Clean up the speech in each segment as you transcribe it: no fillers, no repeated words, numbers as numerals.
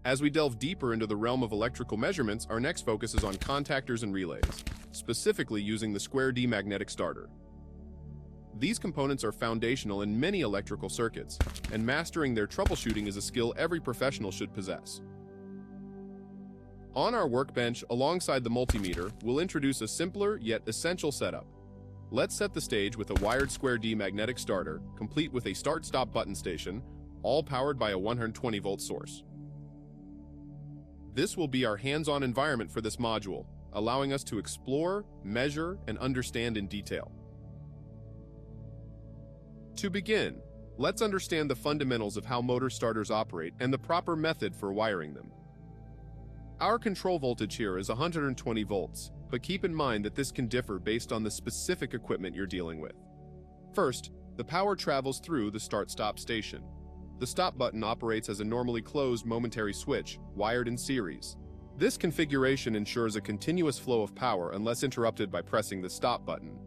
As we delve deeper into the realm of electrical measurements, our next focus is on contactors and relays, specifically using the square D magnetic starter. These components are foundational in many electrical circuits, and mastering their troubleshooting is a skill every professional should possess. On our workbench, alongside the multimeter, we'll introduce a simpler yet essential setup. Let's set the stage with a wired square D magnetic starter, complete with a start-stop button station, all powered by a 120-volt source. This will be our hands-on environment for this module, allowing us to explore, measure, and understand in detail. To begin, let's understand the fundamentals of how motor starters operate and the proper method for wiring them. Our control voltage here is 120 volts, but keep in mind that this can differ based on the specific equipment you're dealing with. First, the power travels through the start-stop station. The stop button operates as a normally closed momentary switch, wired in series. This configuration ensures a continuous flow of power unless interrupted by pressing the stop button.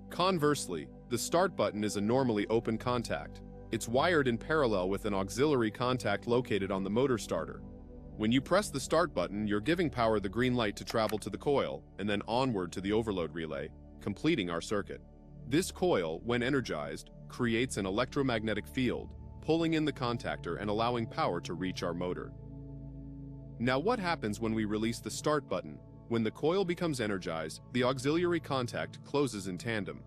Conversely, the start button is a normally open contact. It's wired in parallel with an auxiliary contact located on the motor starter. When you press the start button, you're giving power the green light to travel to the coil and then onward to the overload relay, completing our circuit. This coil, when energized, creates an electromagnetic field, pulling in the contactor and allowing power to reach our motor. Now, what happens when we release the start button? When the coil becomes energized, the auxiliary contact closes in tandem.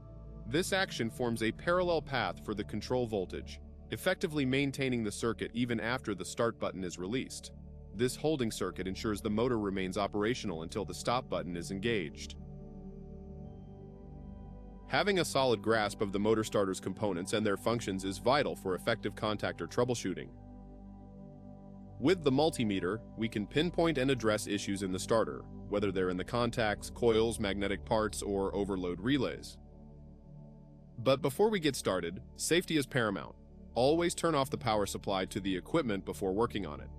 This action forms a parallel path for the control voltage, effectively maintaining the circuit even after the start button is released. This holding circuit ensures the motor remains operational until the stop button is engaged. Having a solid grasp of the motor starter's components and their functions is vital for effective contactor troubleshooting. With the multimeter, we can pinpoint and address issues in the starter, whether they're in the contacts, coils, magnetic parts, or overload relays. But before we get started, safety is paramount. Always turn off the power supply to the equipment before working on it.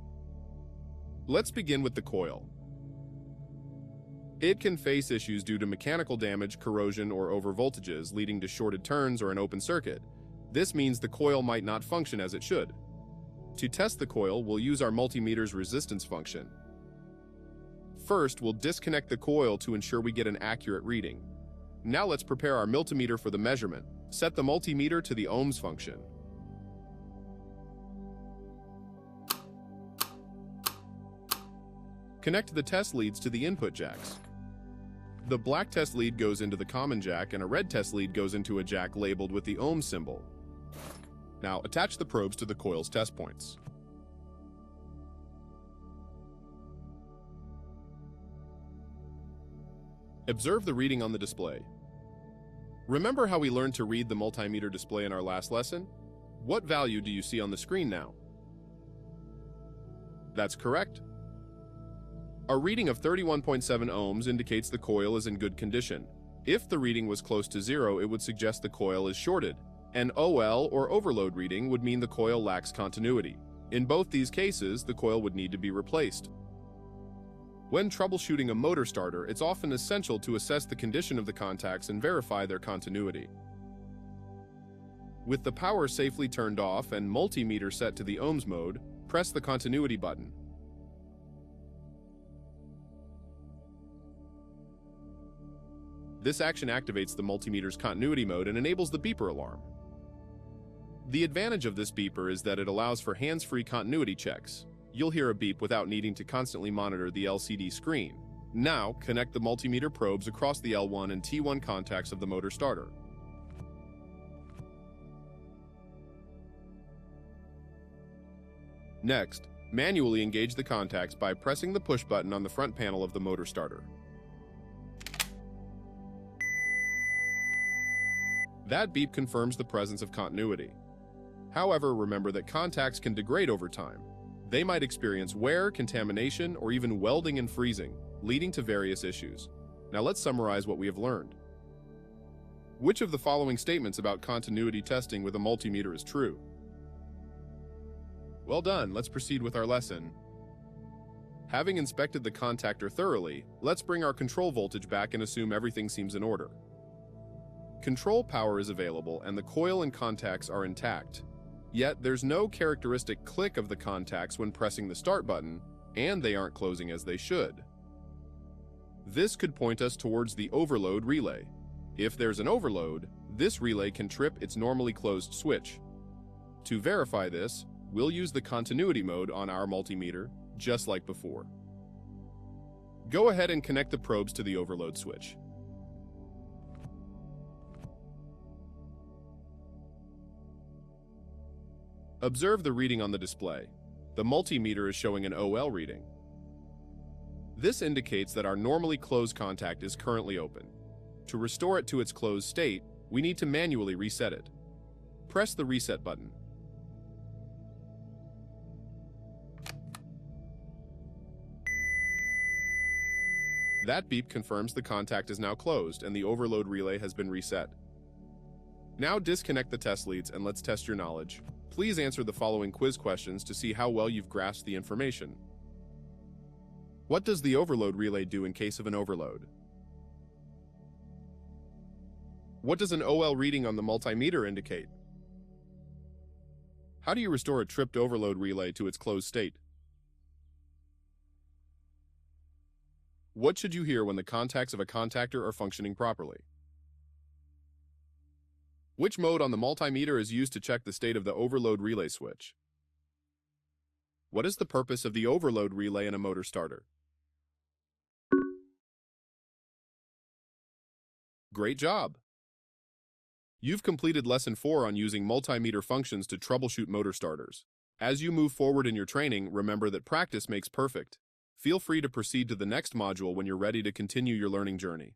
Let's begin with the coil. It can face issues due to mechanical damage, corrosion, or overvoltages leading to shorted turns or an open circuit. This means the coil might not function as it should. To test the coil, we'll use our multimeter's resistance function. First, we'll disconnect the coil to ensure we get an accurate reading. Now let's prepare our multimeter for the measurement. Set the multimeter to the ohms function. Connect the test leads to the input jacks. The black test lead goes into the common jack and a red test lead goes into a jack labeled with the ohm symbol. Now attach the probes to the coil's test points. Observe the reading on the display. Remember how we learned to read the multimeter display in our last lesson? What value do you see on the screen now? That's correct. A reading of 31.7 ohms indicates the coil is in good condition. If the reading was close to zero, it would suggest the coil is shorted. An OL or overload reading would mean the coil lacks continuity. In both these cases, the coil would need to be replaced. When troubleshooting a motor starter, it's often essential to assess the condition of the contacts and verify their continuity. With the power safely turned off and multimeter set to the ohms mode, press the continuity button. This action activates the multimeter's continuity mode and enables the beeper alarm. The advantage of this beeper is that it allows for hands-free continuity checks. You'll hear a beep without needing to constantly monitor the LCD screen. Now, connect the multimeter probes across the L1 and T1 contacts of the motor starter. Next, manually engage the contacts by pressing the push button on the front panel of the motor starter. That beep confirms the presence of continuity. However, remember that contacts can degrade over time. They might experience wear, contamination, or even welding and freezing, leading to various issues. Now let's summarize what we have learned. Which of the following statements about continuity testing with a multimeter is true? Well done, let's proceed with our lesson. Having inspected the contactor thoroughly, let's bring our control voltage back and assume everything seems in order. Control power is available and the coil and contacts are intact. Yet there's no characteristic click of the contacts when pressing the start button, and they aren't closing as they should. This could point us towards the overload relay. If there's an overload, this relay can trip its normally closed switch. To verify this, we'll use the continuity mode on our multimeter, just like before. Go ahead and connect the probes to the overload switch. Observe the reading on the display. The multimeter is showing an OL reading. This indicates that our normally closed contact is currently open. To restore it to its closed state, we need to manually reset it. Press the reset button. That beep confirms the contact is now closed and the overload relay has been reset. Now disconnect the test leads and let's test your knowledge. Please answer the following quiz questions to see how well you've grasped the information. What does the overload relay do in case of an overload? What does an OL reading on the multimeter indicate? How do you restore a tripped overload relay to its closed state? What should you hear when the contacts of a contactor are functioning properly? Which mode on the multimeter is used to check the state of the overload relay switch? What is the purpose of the overload relay in a motor starter? Great job! You've completed Lesson 4 on using multimeter functions to troubleshoot motor starters. As you move forward in your training, remember that practice makes perfect. Feel free to proceed to the next module when you're ready to continue your learning journey.